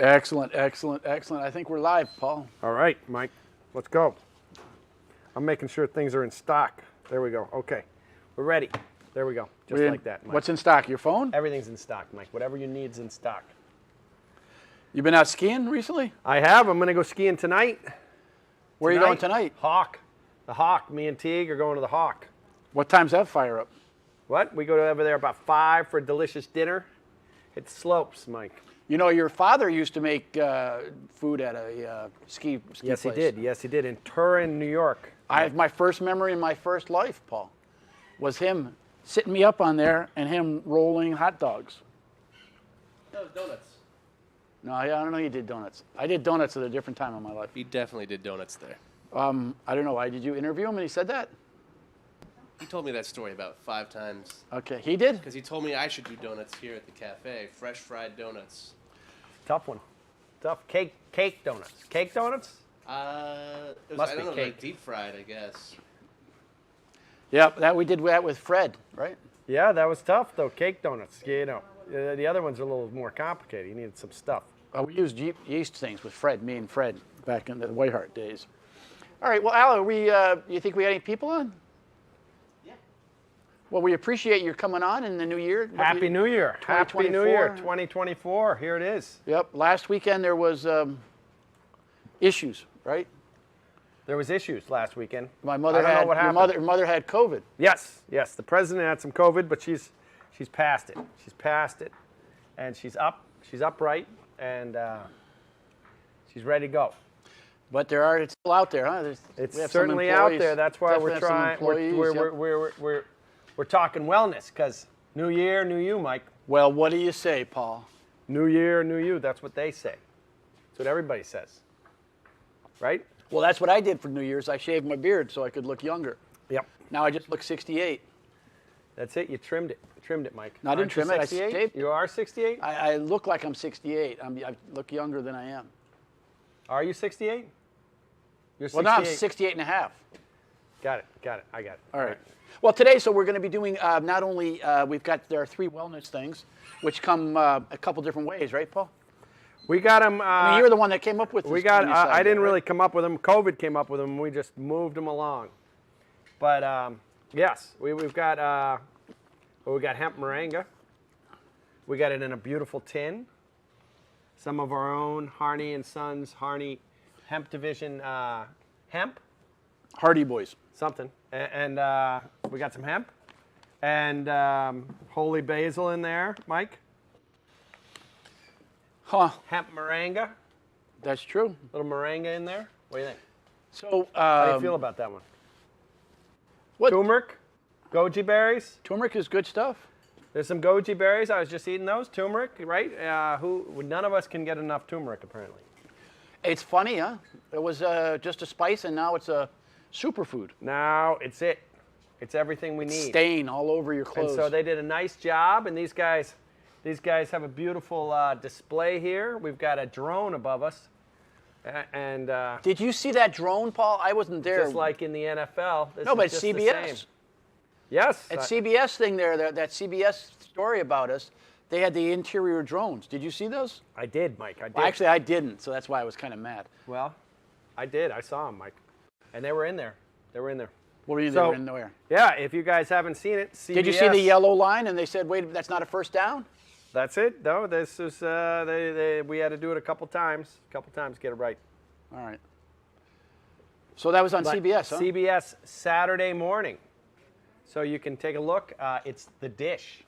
Excellent, excellent, excellent. I think we're live, Paul. All right, Mike, let's go. I'm making sure things are in stock. There we go. Okay, we're ready. There we go. Just like that, Mike. What's in stock? Your phone? Everything's in stock, Mike. Whatever you need is in stock. You been out skiing recently? I have. I'm going to go skiing tonight. Where are you going tonight? Hawk. The Hawk. Me and Teague are going to the Hawk. What time's that fire up? What? We go over there about 5 for a delicious dinner. Hit the slopes, Mike. You know, your father used to make food at a ski Yes, place. he did. Yes, he did. In Turin, New York. I have my first memory in my first life, Paul, was him sitting me up on there and him rolling hot dogs. No, donuts. No, I don't know you did donuts. I did donuts at a different time in my life. He definitely did donuts there. I don't know. Why did you interview him and he said that? He told me that story about 5 times. Okay, he did? Because he told me I should do donuts here at the cafe. Fresh fried donuts. Tough one. Tough. Cake donuts. Cake donuts? It was, Must I be don't know, cake. like deep fried, I guess. Yeah, we did that with Fred, right? Yeah, that was tough, though. Cake donuts. You know, the other ones are a little more complicated. You needed some stuff. We used yeast things with Fred, me and Fred, back in the Whiteheart days. All right, well, Al, you think we got any people on? Yeah. Well, we appreciate your coming on in the new year. Happy New Year. Happy New Year. 2024. 2024. Here it is. Yep, last weekend there was issues, right? There was issues last weekend. My mother I don't had know what happened. your mother had COVID. Yes, yes. The president had some COVID, but she's past it. She's past it, and she's up. She's upright, and she's ready to go. But it's still out there, huh? It's we have some certainly out employees. there. That's why Definitely we're have some trying. employees, yep. We're talking wellness, because new year, new you, Mike. Well, what do you say, Paul? New year, new you. That's what they say. That's what everybody says. Right? Well, that's what I did for New Year's. I shaved my beard so I could look younger. Yep. Now I just look 68. That's it. You trimmed it. You trimmed it, Mike. No, I didn't Aren't you trim it. I 68? shaved it. You are 68? I look like I'm 68. I look younger than I am. Are you 68? You're 68. Well, now I'm 68 and a half. Got it. Got it. I got it. All right. Well, today, so we're going to be doing not only, there are 3 wellness things, which come a couple different ways, right, Paul? We got them. I mean, you're the one that came up with this. We got. when you said I that, didn't right? really come up with them. COVID came up with them. We just moved them along. But yes, we've got. We got hemp moringa. We got it in a beautiful tin. Some of our own Harney and Sons Harney Hemp Division hemp. Hardy Boys. Something. And we got some hemp and holy basil in there, Mike. Huh. Hemp moringa. That's true. Little moringa in there. What do you think? So, How do you feel about that one? what? Turmeric, goji berries. Turmeric is good stuff. There's some goji berries. I was just eating those. Turmeric, right? None of us can get enough turmeric, apparently. It's funny, huh? It was just a spice, and now it's a superfood. Now it's it. It's everything we need. Stain all over your And clothes. so they did a nice job. And these guys have a beautiful display here. We've got a drone above us, and Did you see that drone, Paul? I wasn't there. just like in the NFL. This no, is but it's just the CBS. same. Yes. That CBS thing there, that CBS story about us, they had the interior drones. Did you see those? I did, Mike. I did. Well, actually, I didn't, so that's why I was kind of mad. Well, I did. I saw them, Mike. And they were in there. They were in there. What were you So- in there? Yeah, if you guys haven't seen it, CBS. Did you see the yellow line? And they said, "Wait, that's not a first down." That's it. No, this is we had to do it a couple times to get it right. All right. So that was on But CBS, huh? CBS Saturday morning. So you can take a look. It's The Dish.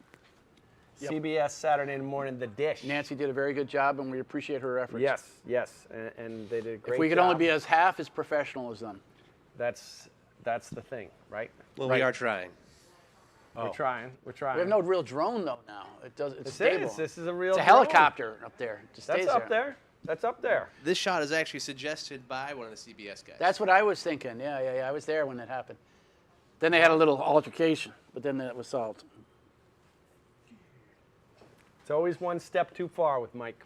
Yep. CBS Saturday morning, The Dish. Nancy did a very good job, and we appreciate her efforts. Yes, yes, and they did a great If we could job. only be as half as professional as them. That's the thing, right? Well, Right. we are trying. We're trying. We're trying. We have no real drone though now. It's This stable. is. This is a real. It's a drone. helicopter up there. It just That's stays up there. That's up there. This shot is actually suggested by one of the CBS guys. That's what I was thinking. Yeah. I was there when it happened. Then they had a little altercation, but then it was solved. It's always one step too far with Mike.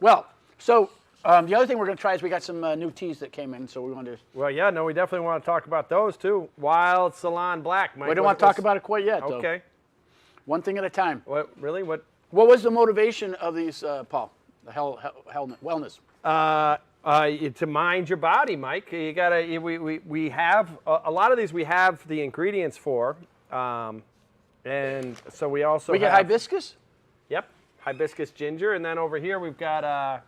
Well, so the other thing we're going to try is we got some new teas that came in, so we wanted to. Well, yeah, no, we definitely want to talk about those too. Wild Salon Black, Mike. We don't want to talk about it quite yet, though. Okay. One thing at a time. What really? What What was the motivation of these, Paul? The wellness. To mind your body, Mike. You gotta. We have a lot of these. We have the ingredients for, and so we also We get have, hibiscus. Yep, hibiscus ginger, and then over here we've got a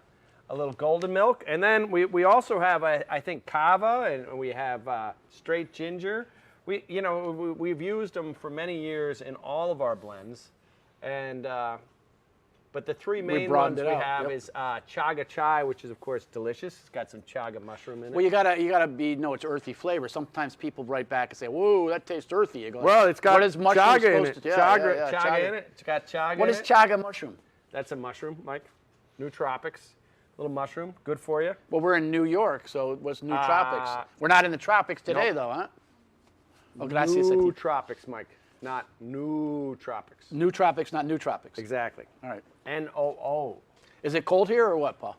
little golden milk, and then we also have I think kava, and we have straight ginger. We've used them for many years in all of our blends, and but the three main ones broadened we it out, have yep. is chaga chai, which is of course delicious. It's got some chaga mushroom in it. Well, you gotta know it's earthy flavor. Sometimes people write back and say, "Whoa, that tastes earthy." You go, Well, it's got what is mushroom chaga in supposed it. to? Yeah, chaga, yeah, chaga in it. It's got chaga What in is it. chaga mushroom? That's a mushroom, Mike. Nootropics. Little mushroom. Good for you. Well, we're in New York, so what's new tropics? We're not in the tropics today, nope. though, huh? Oh, gracias. a ti. Nootropics, Mike. Not new tropics. New tropics, not new tropics. Exactly. All right. N-O-O. Is it cold here or what, Paul?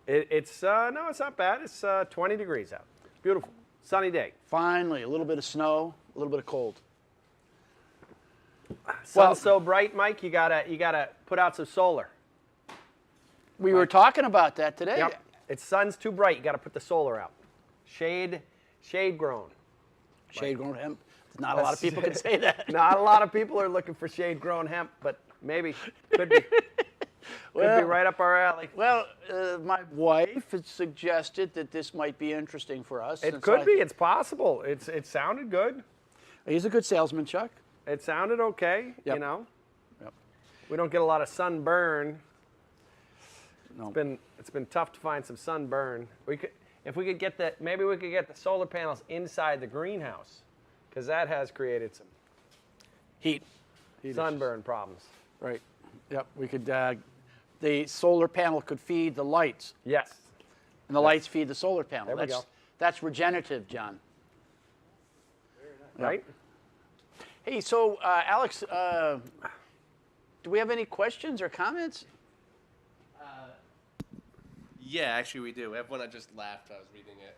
It's no, it's not bad. It's 20 degrees out. Beautiful. Sunny day. Finally, a little bit of snow, a little bit of cold. Sun's so bright, Mike, you gotta put out some solar. We were talking about that today. Yep. It's sun's too bright. You got to put the solar out. Shade grown. Shade grown hemp. Not a lot of people can say that. Not a lot of people are looking for shade grown hemp, but maybe could be. Could be right up our alley. Well, my wife had suggested that this might be interesting for us. It could be. It's possible. It sounded good. He's a good salesman, Chuck. It sounded okay. Yep. You know. Yep. We don't get a lot of sunburn. No. It's been tough to find some sunburn. If we could get the solar panels inside the greenhouse, because that has created some Heat. sunburn problems. Right. Yep. We could. The solar panel could feed the lights, Yes. and the lights feed the solar panel. There we go. That's regenerative, John. Right. Hey, so Alex, do we have any questions or comments? Yeah, actually we do. We have one I just laughed. I was reading it.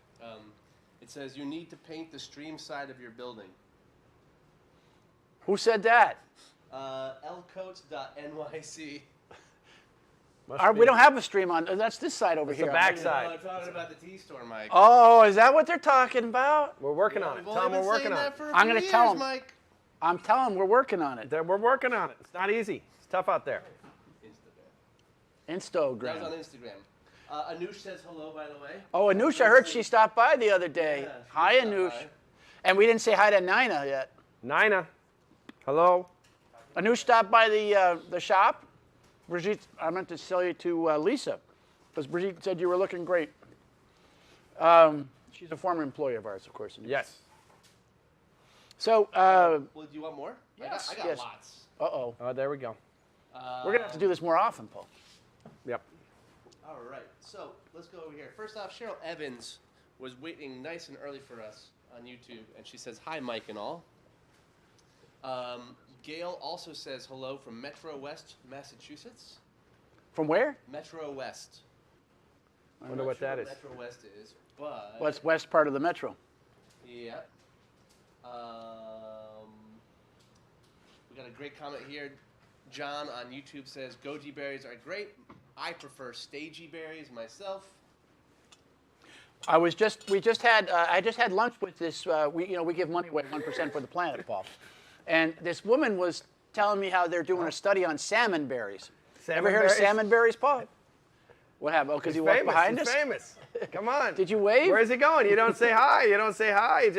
It says you need to paint the stream side of your building. Who said that? lcoats.nyc. We don't have a stream on. That's this side over It's here. the back No, side. I'm talking about the tea store, Mike. Oh, is that what they're talking about? We're working on it. We've Tell only them we're been working saying on that it. for a I'm few gonna years, tell 'em. Mike. I'm telling them we're working on it. We're working on it. It's not easy. It's tough out there. That was Instagram. on Instagram. Anoush says hello, by the way. Oh, Anoush, I heard she stopped by the other day. Yeah, she Hi, stopped Anoush. by. And we didn't say hi to Nina yet. Nina, hello. Anoush stopped by the shop. Brigitte, I meant to tell you to Lisa, because Brigitte said you were looking great. She's a former employee of ours, of course. Anoush. Yes. So, Well, do you want more? Yes, I got yes. lots. uh-oh. Oh, there we go. We're going to have to do this more often, Paul. Yep. All right, so let's go over here. First off, Cheryl Evans was waiting nice and early for us on YouTube, and she says, hi, Mike and all. Gail also says hello from Metro West, Massachusetts. From where? Metro West. I wonder what that is. Metro West is, but... What's west part of the metro? Yeah. We got a great comment here. John on YouTube says, goji berries are great. I prefer stagey berries myself. I just had lunch with this. We give money away 1% for the planet, Paul. And this woman was telling me how they're doing a study on salmon berries. Ever heard of salmon berries, Paul? What happened? Oh, because he walked behind us? He's famous. Come on. Did you wave? Where's he going? You don't say hi. You don't say hi.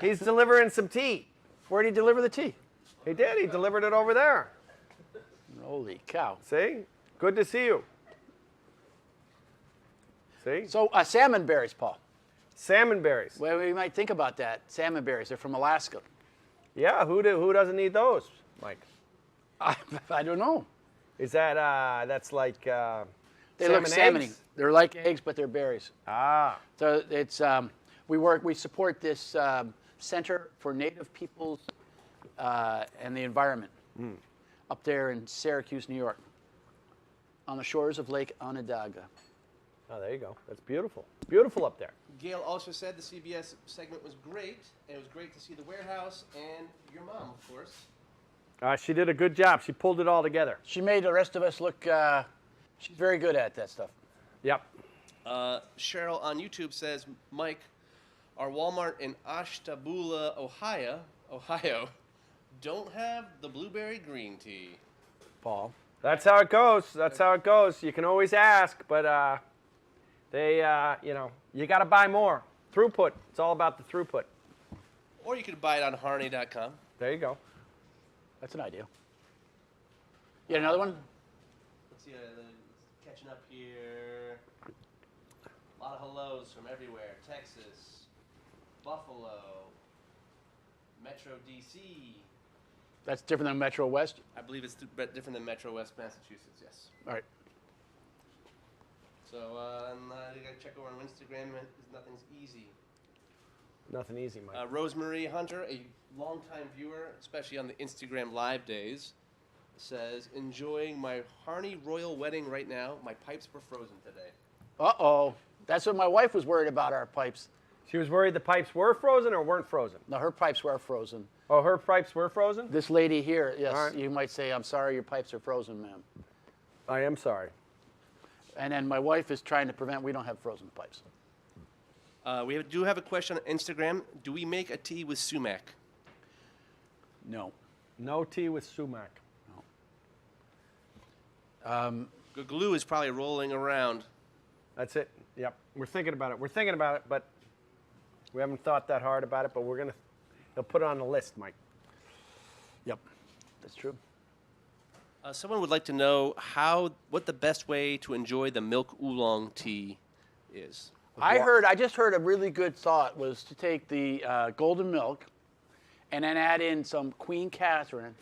He's delivering some tea. Where did he deliver the tea? He did. He delivered it over there. Holy cow. See? Good to see you. See? So salmon berries, Paul. Salmon berries. Well, we might think about that. Salmon berries. They're from Alaska. Yeah, who doesn't need those, Mike? I don't know. Is that, that's like They look salmon salmony. eggs? They're like eggs, but they're berries. Ah. So it's we support this Center for Native Peoples and the Environment up there in Syracuse, New York, on the shores of Lake Onondaga. Oh, there you go. That's beautiful. Beautiful up there. Gail also said the CBS segment was great. And it was great to see the warehouse and your mom, of course. She did a good job. She pulled it all together. She made the rest of us look. She's very good at that stuff. Yep. Cheryl on YouTube says, Mike, our Walmart in Ashtabula, Ohio, don't have the blueberry green tea. Paul. That's how it goes. That's how it goes. You can always ask, but they, you got to buy more. Throughput. It's all about the throughput. Or you could buy it on Harney.com. There you go. That's an idea. You got another one? Let's see, catching up here. A lot of hellos from everywhere. Texas, Buffalo, Metro DC. That's different than Metro West. I believe it's different than Metro West, Massachusetts, yes. All right. So, you gotta check over on Instagram, nothing's easy. Nothing easy, Mike. Rosemary Hunter, a longtime viewer, especially on the Instagram live days, says, enjoying my Harney royal wedding right now. My pipes were frozen today. Uh-oh. That's what my wife was worried about, our pipes. She was worried the pipes were frozen or weren't frozen. No, her pipes were frozen. Oh, her pipes were frozen? This lady here, yes, All right. you might say, I'm sorry, your pipes are frozen, ma'am. I am sorry. And then my wife is trying to prevent, we don't have frozen pipes. We do have a question on Instagram. Do we make a tea with sumac? No. No tea with sumac. The glue is probably rolling around. That's it. Yep. We're thinking about it. We're thinking about it, but we haven't thought that hard about it, but they'll put it on the list, Mike. Yep, that's true. Someone would like to know what the best way to enjoy the milk oolong tea is. I just heard a really good thought was to take the golden milk and then add in some Queen Catherine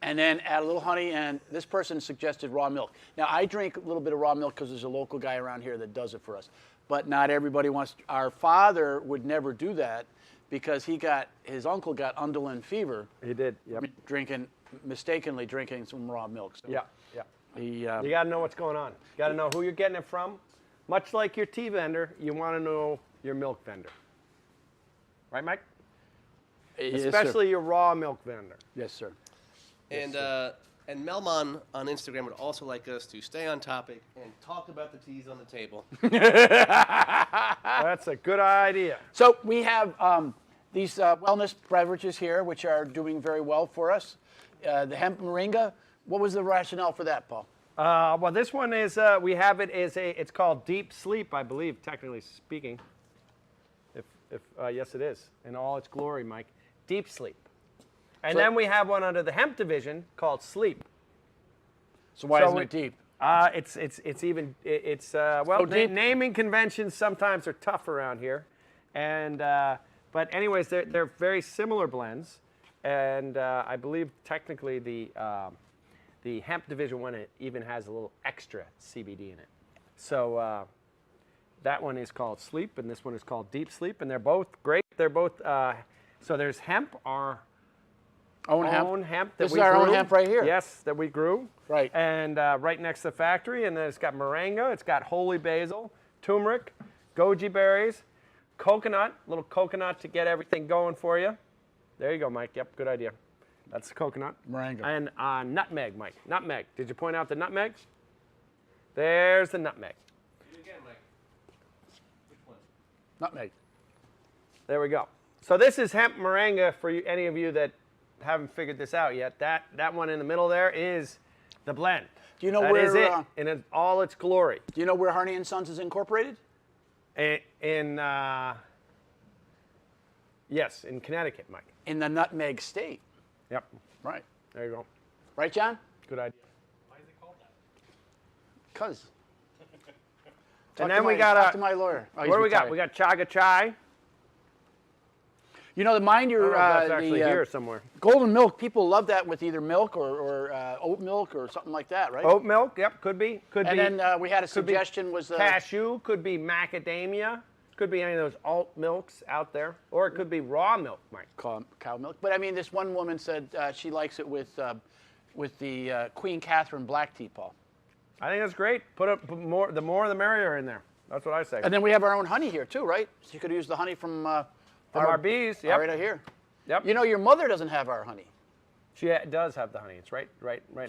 and then add a little honey, and this person suggested raw milk. Now, I drink a little bit of raw milk because there's a local guy around here that does it for us, but not everybody wants to. Our father would never do that because his uncle got Underland fever. He did, yep. Mistakenly drinking some raw milk. So Yeah, yeah. he, You got to know what's going on. You got to know who you're getting it from. Much like your tea vendor, you want to know your milk vendor. Right, Mike? yes, sir. Especially your raw milk vendor. Yes, sir. And Melmon on Instagram would also like us to stay on topic and talk about the teas on the table. That's a good idea. So we have these wellness beverages here, which are doing very well for us. The hemp moringa. What was the rationale for that, Paul? Well, this one is, we have it as it's called Deep Sleep, I believe, technically speaking. Yes, it is, in all its glory, Mike. Deep Sleep. And So- then we have one under the hemp division called Sleep. So why So isn't we- it deep? Well, deep. naming conventions sometimes are tough around here, and but anyways, they're very similar blends, and I believe technically the hemp division one even has a little extra CBD in it. So that one is called Sleep, and this one is called Deep Sleep, and they're both great. They're both so there's hemp, our Own own hemp. hemp that This we is our own grew. hemp right here. Yes, that we grew. Right. And right next to the factory, and then it's got moringa, it's got holy basil, turmeric, goji berries, coconut, little coconut to get everything going for you. There you go, Mike. Yep, good idea. That's the coconut. Moringa. And nutmeg, Mike. Nutmeg. Did you point out the nutmeg? There's the nutmeg. Do it again, Mike. Which one? Nutmeg. There we go. So this is hemp moringa for you, any of you that haven't figured this out yet. That one in the middle there is the blend. Do you know That where? is it in all its glory. Do you know where Harney and Sons is incorporated? Yes, in Connecticut, Mike. In the Nutmeg State. Yep. Right. There you go. Right, John? Good idea. Why is it called that? Cause. And then we got talk to my lawyer. Oh, he's what do we got? retired. We got chaga chai. You know, mind I your don't know if that's actually here somewhere. golden milk. People love that with either milk or oat milk or something like that, right? Oat milk. Yep, could be. Could and be. then we had a could be suggestion was cashew. Could be macadamia. Could be any of those alt milks out there, or it could be raw milk, Mike. cow milk. But I mean, this one woman said she likes it with the Queen Catherine black tea, Paul. I think that's great. Put more. The more, the merrier in there. That's what I say. And then we have our own honey here too, right? So you could use the honey from From our bees. Yep. right out here. Yep. You know, your mother doesn't have our honey. She does have the honey. It's right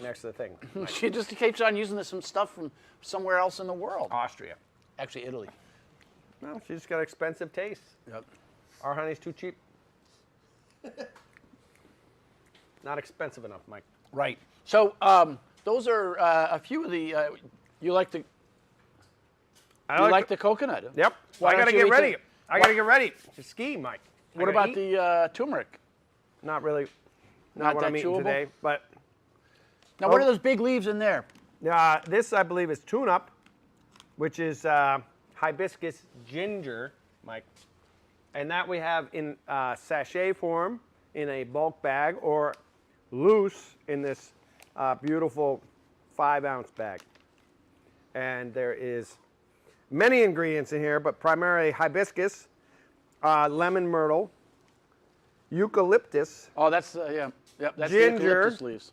next to the thing. She just keeps on using some stuff from somewhere else in the world. Austria. Actually, Italy. No, she's got expensive taste. Yep. Our honey's too cheap. Not expensive enough, Mike. Right. So those are a few of the. You like the. I You like the coconut? Yep. Why I don't gotta you get eat ready. the- I gotta get ready to ski, Mike. I What gotta about eat. the turmeric? Not really. Not Not what that I'm eating chewable? today. But Now, what are those big leaves in there? this, I believe, is tune-up, which is hibiscus ginger, Mike. And that we have in sachet form in a bulk bag or loose in this beautiful 5-ounce bag. And there is many ingredients in here, but primarily hibiscus, lemon myrtle, eucalyptus, Oh, that's yeah. Yep. That's the Ginger. eucalyptus leaves.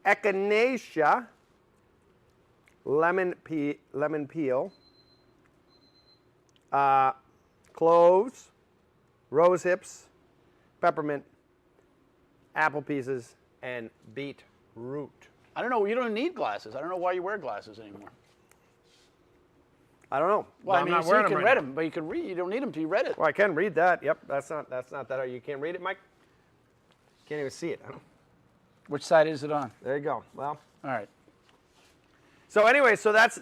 echinacea, lemon peel, cloves, rose hips, peppermint, apple pieces, and beetroot. I don't know. You don't need glasses. I don't know why you wear glasses anymore. I don't know. Well, I'm I mean, not so wearing you can them read right them, but you can read. You don't need them till you read it. Well, I can read that. Yep, that's not that hard. You can't read it, Mike? Can't even see it. Huh? Which side is it on? There you go. Well, All right. so anyway, so that's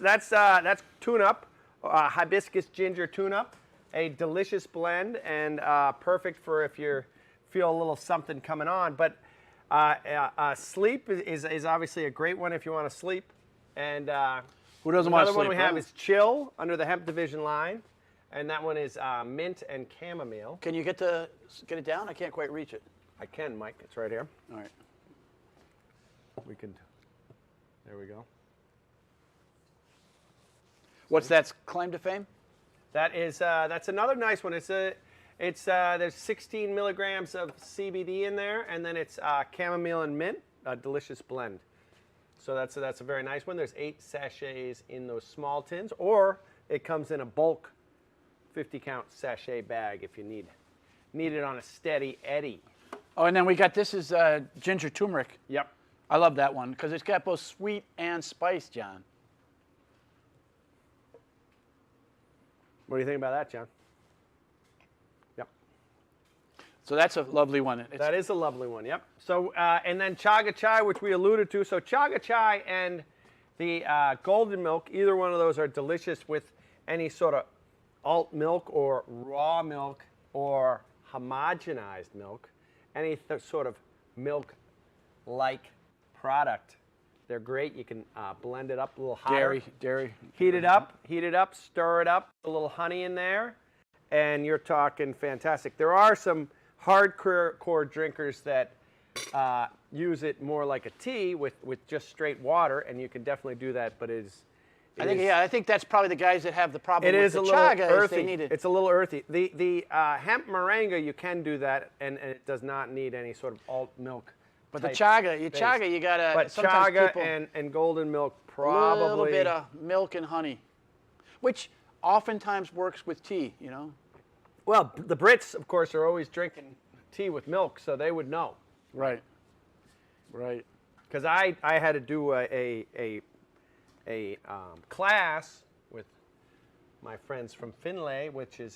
tune-up, hibiscus ginger tune-up, a delicious blend and perfect for if you feel a little something coming on. But sleep is obviously a great one if you want to sleep. And Who doesn't want another to one sleep? we have huh? is chill under the hemp division line, and that one is mint and chamomile. Can you get it down? I can't quite reach it. I can, Mike. It's right here. All right. We can. There we go. What's that claim to fame? That is that's another nice one. There's 16 milligrams of CBD in there, and then it's chamomile and mint, a delicious blend. So that's a very nice one. There's 8 sachets in those small tins, or it comes in a bulk 50-count sachet bag if you need it on a steady eddy. Oh, and then we got this is ginger turmeric. Yep. I love that one because it's got both sweet and spice, John. What do you think about that, John? Yep. So that's a lovely one. That is a lovely one, yep. So, and then chaga chai, which we alluded to. So chaga chai and the golden milk, either one of those are delicious with any sort of alt milk or raw milk or homogenized milk. Any sort of milk-like product. They're great. You can blend it up a little hotter. Dairy. Heat it up, stir it up, a little honey in there, and you're talking fantastic. There are some hardcore drinkers that use it more like a tea with just straight water, and you can definitely do that, but I think that's probably the guys that have the problem it with is the a little chaga. Is earthy. they need it. It's a little earthy. The hemp moringa, you can do that, and it does not need any sort of alt milk. But the type chaga, base. you gotta. But sometimes chaga people, and golden milk a probably. little bit of milk and honey, which oftentimes works with tea. You know. Well, the Brits, of course, are always drinking tea with milk, so they would know. Right. Right. Because I had to do a class with my friends from Finlay, which is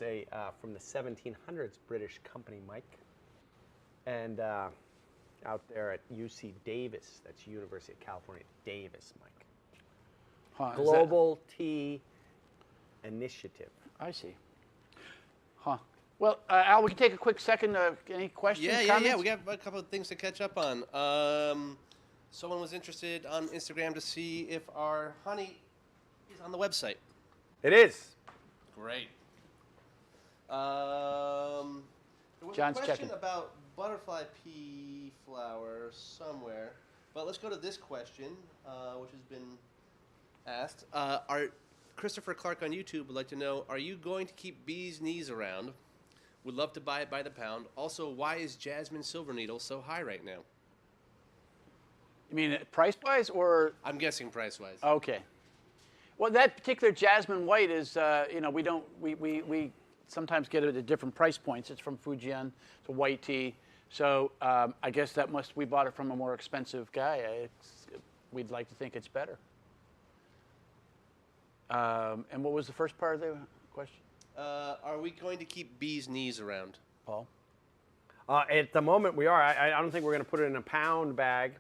from the 1700s British company, Mike, and out there at UC Davis, that's University of California, Davis, Mike. Huh, is that- Global Tea Initiative. I see. Huh. Well, Al, we can take a quick second. Any questions? Yeah. comments? We got a couple of things to catch up on. Someone was interested on Instagram to see if our honey is on the website. It is. Great. There was John's a question checking. about butterfly pea flower somewhere, but let's go to this question, which has been asked. Christopher Clark on YouTube would like to know, are you going to keep bee's knees around? Would love to buy it by the pound. Also, why is Jasmine Silver Needle so high right now? You mean price-wise or? I'm guessing price-wise. Okay. Well, that particular Jasmine White is, we sometimes get it at different price points. It's from Fujian. It's a white tea. So I guess we bought it from a more expensive guy. We'd like to think it's better. And what was the first part of the question, Are we going to keep bees knees around? Paul? At the moment, we are. I don't think we're going to put it in a pound bag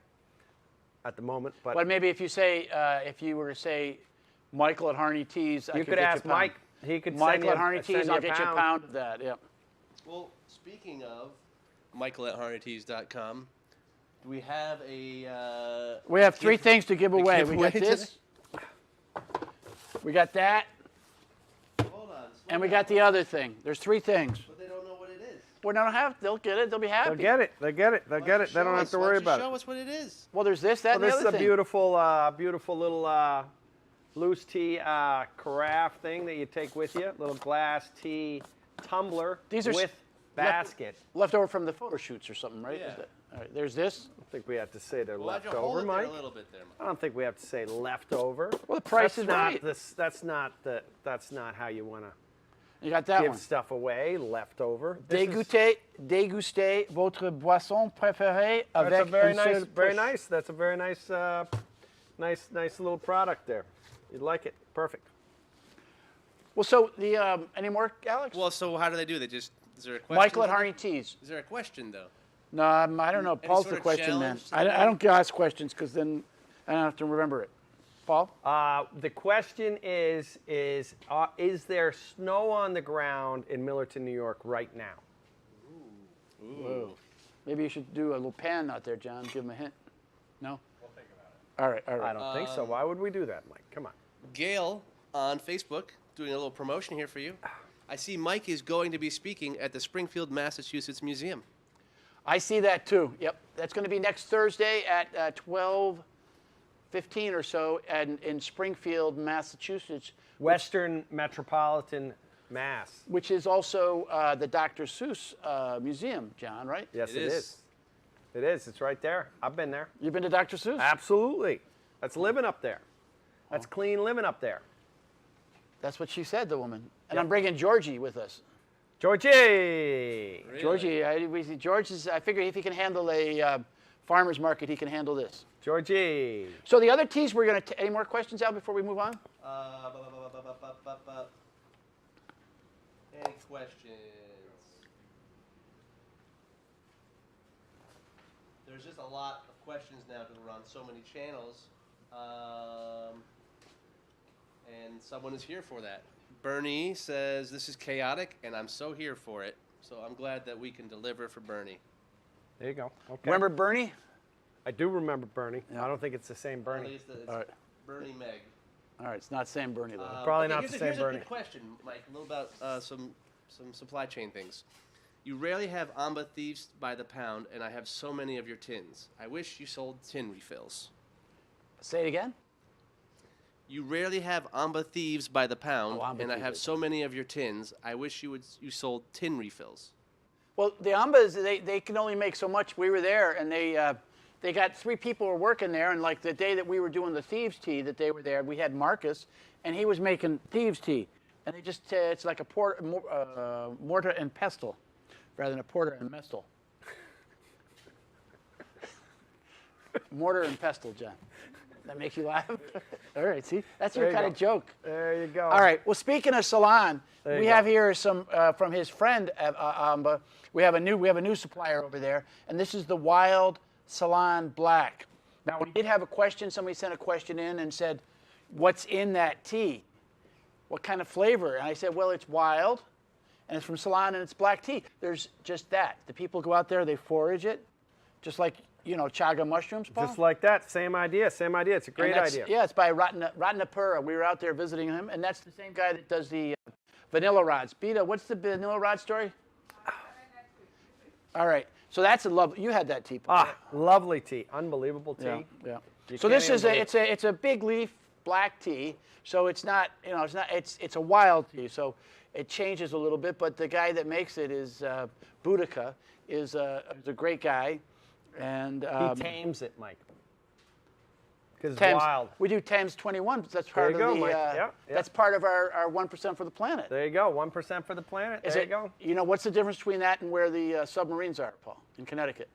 at the moment. But Well, maybe if you were to say Michael at Harney Tees, I you could could get ask you a pound. Mike. He could Michael send you at Harney send Tees, you I'll a get you a pound of that. Yeah. Well, speaking of Michael at HarneyTees.com, do we have a? We have three things to give away. We giveaway got this. We got that. Hold on. And we got the other thing. There's three things. But they don't know what it is. We don't have. They'll get it. They'll be happy. They'll get it. They'll get it. They'll get it. They don't have to worry about Show it. us what it is. Well, there's this, that, Well, and this the is other a thing. beautiful, beautiful little loose tea carafe thing that you take with you. Little glass tea tumbler These are with basket. Left over from the photo shoots or something, right? Yeah. Is that- all right. There's this. I don't think we have to say they're Why'd you left hold over, it there Mike. a little bit there, Mike? I don't think we have to say leftover. Well, the price is right. That's not how you want to You got that give one. stuff away. Leftover. This is- Dégustez votre boisson préférée avec That's a very un nice, seul very push. nice. That's a very nice, nice little product there. You'd like it. Perfect. Well, so any more, Alex? Well, so how do they do? They just is there a question? Michael at for Harney them? Tees. Is there a question though? No, I don't know. Any Paul's sort the of question man. challenge to I don't ask questions because then I don't have to remember it. Paul? The question is there snow on the ground in Millerton, New York right now? Whoa. Maybe you should do a little pan out there, John. Give him a hint. No? We'll think about it. All right, all I right. don't think so. Why would we do that, Mike? Come on. Gail on Facebook doing a little promotion here for you. I see Mike is going to be speaking at the Springfield, Massachusetts Museum. I see that too. Yep. That's going to be next Thursday at 12:15 or so in Springfield, Massachusetts, Western Metropolitan Mass. which is also the Dr. Seuss Museum, John, right? Yes, It it is. is. It is. It's right there. I've been there. You've been to Dr. Seuss? Absolutely. That's living up there. That's clean living up there. That's what she said, the woman. And Yep. I'm bringing Georgie with us. Georgie! Really? Georgie, George is, I figure if he can handle a farmer's market, he can handle this. Georgie! So the other teas we're going to, any more questions, Al, before we move on? Any questions? There's just a lot of questions now because we're on so many channels. And someone is here for that. Bernie says, this is chaotic, and I'm so here for it. So I'm glad that we can deliver for Bernie. There you go. Okay. Remember Bernie? I do remember Bernie. Yeah. I don't think it's the same At Bernie. least it's All right. Bernie Meg. All right, it's not Sam Bernie, though. Probably Okay, not here's the a- same here's Bernie. a good question, Mike. A little about some supply chain things. You rarely have Amba thieves by the pound, and I have so many of your tins. I wish you sold tin refills. Say it again? You rarely have Amba thieves by the pound, Oh, Amba and I thieves have by the so many of your tins. I wish you sold tin refills. Well, the Ambas, they can only make so much. We were there, and they got 3 people were working there, and like the day that we were doing the thieves tea that they were there, we had Marcus, and he was making thieves tea, and they just it's like a mortar and pestle, rather than a porter and mestle. Mortar and pestle, John. That makes you laugh? All right, see? That's your There you kind of go. joke. There you go. All right. Well, speaking of Salon, There you we go. have here some from his friend Amba. We have a new supplier over there, and this is the Wild Salon Black. Now, we did have a question. Somebody sent a question in and said, "What's in that tea? What kind of flavor?" And I said, "Well, it's wild, and it's from Salon, and it's black tea." There's just that. The people go out there, they forage it, just like chaga mushrooms, Paul. Just like that. Same idea. Same idea. It's a And great that's- idea. Yeah, it's by Ratnapura. We were out there visiting him, and that's the same guy that does the vanilla rods. Beta, what's the vanilla rod story? All right, so that's a love. You had that tea, Paul. Ah, lovely tea. Unbelievable tea. yeah, yeah. You So can't this is even it's a big leaf black tea. So it's not it's a wild tea. So it changes a little bit, but the guy that makes it is Boudica is a great guy, and He tames it, Mike. because it's Thames, wild. we do Thames 21. That's There part you of go, the. Mike. Yeah. That's part of our 1% for the planet. There you go. 1% for the planet. Is There it? you go. You know what's the difference between that and where the submarines are, Paul, in Connecticut?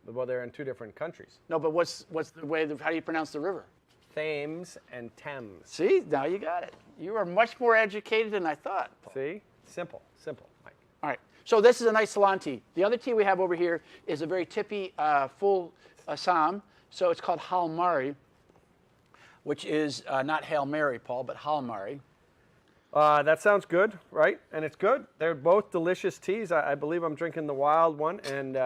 Well, they're in 2 different countries. No, but what's the way? How do you pronounce the river? Thames and Thames. See, now you got it. You are much more educated than I thought, Paul. See? Simple, Mike. All right. So this is a nice Ceylon tea. The other tea we have over here is a very tippy, full Assam. So it's called Halmari, which is not Hail Mary, Paul, but Halmari. That sounds good, right? And it's good. They're both delicious teas. I believe I'm drinking the wild one, and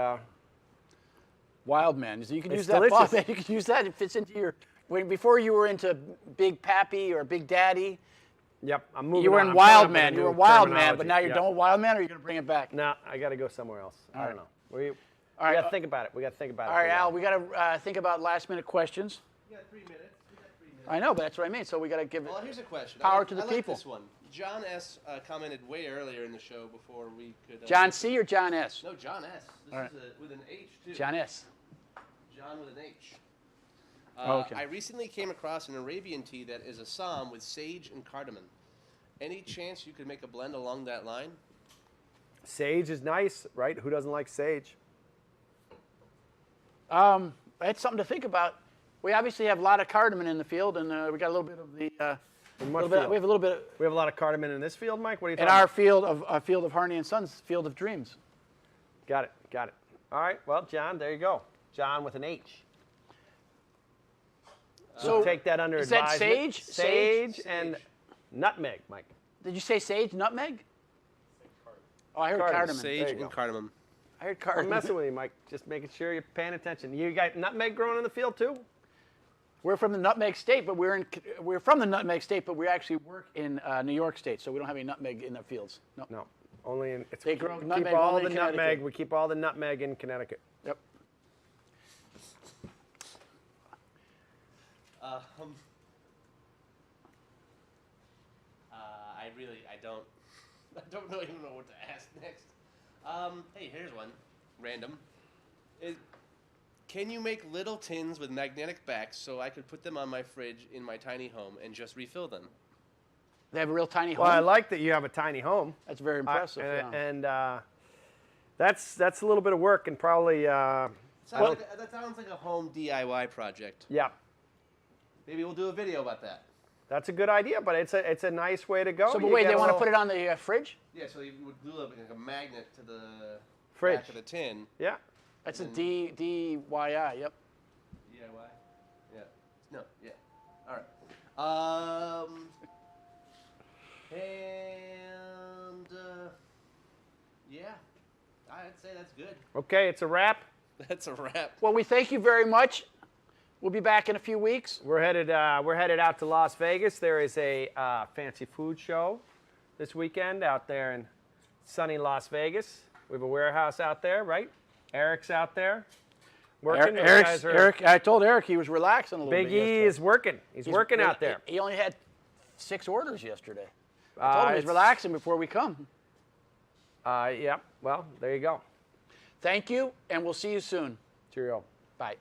Wild Man. So you can It's use that, Paul. delicious. You can use that. It fits into your. Before you were into Big Pappy or Big Daddy, yep, I'm moving. you were on. in I'm Wild coming up with Man. a You new were Wild Man, but terminology. now you're Yeah. done with Wild Man, or you're going to bring it back? No, I got to go somewhere else. I don't know. We right, got to think about it. We got to think about it. All right, for a while. Al, we got to think about last-minute questions. We got 3 minutes. I know, but that's what I mean. So we got to give it. Well, here's a question. Power I like, to the I like people. This one. John S. Commented way earlier in the show before we could. John C. or John S? No, John S. This All right. is with an H too. John S. John with an H. Okay. I recently came across an Arabian tea that is Assam with sage and cardamom. Any chance you could make a blend along that line? Sage is nice, right? Who doesn't like sage? That's something to think about. We obviously have a lot of cardamom in the field, and we got a little bit of the. In what Little bit, field? we have a little bit We have a lot of cardamom in this field, Mike. What are you in talking our about? field of Harney and Sons, Field of Dreams. Got it. Got it. All right. Well, John, there you go. John with an H. So We'll take that under is that advisement. sage? Sage and nutmeg, Mike. Did you say sage, nutmeg? Oh, I heard Cardamom. cardamom. There Sage you go. and cardamom. I heard I'm cardamom. messing with you, Mike. Just making sure you're paying attention. You got nutmeg growing in the field too? We're from the Nutmeg State, but we're from the Nutmeg State, but we actually work in New York State, so we don't have any nutmeg in the fields. No. No. Only in. It's, They grow we nutmeg keep all only the in nutmeg. Connecticut. We keep all the nutmeg in Connecticut. Yep. I don't even know what to ask next. Hey, here's one, random. Can you make little tins with magnetic backs so I could put them on my fridge in my tiny home and just refill them? They have a real tiny home. Well, I like that you have a tiny home. That's very impressive. yeah. And that's a little bit of work and probably That sounds like a home DIY project. yeah. Maybe we'll do a video about that. That's a good idea, but it's a nice way to go. So, but You wait, get they a want to little put it on the fridge? Yeah, so you would glue up like a magnet to the Fridge. back of the tin. Yeah. That's a DIY. Yep. DIY? Yeah. No, yeah. All right. And, yeah, I'd say that's good. Okay, it's a wrap. That's a wrap. Well, we thank you very much. We'll be back in a few weeks. We're headed out to Las Vegas. There is a fancy food show this weekend out there in sunny Las Vegas. We have a warehouse out there, right? Eric's out there working. You guys are- Eric, I told Eric he was relaxing a little Big bit. E yesterday. is working. He's working out there. He only had 6 orders yesterday. I told him he's it's- relaxing before we come. Yeah. Well, there you go. Thank you, and we'll see you soon. Cheerio. Bye.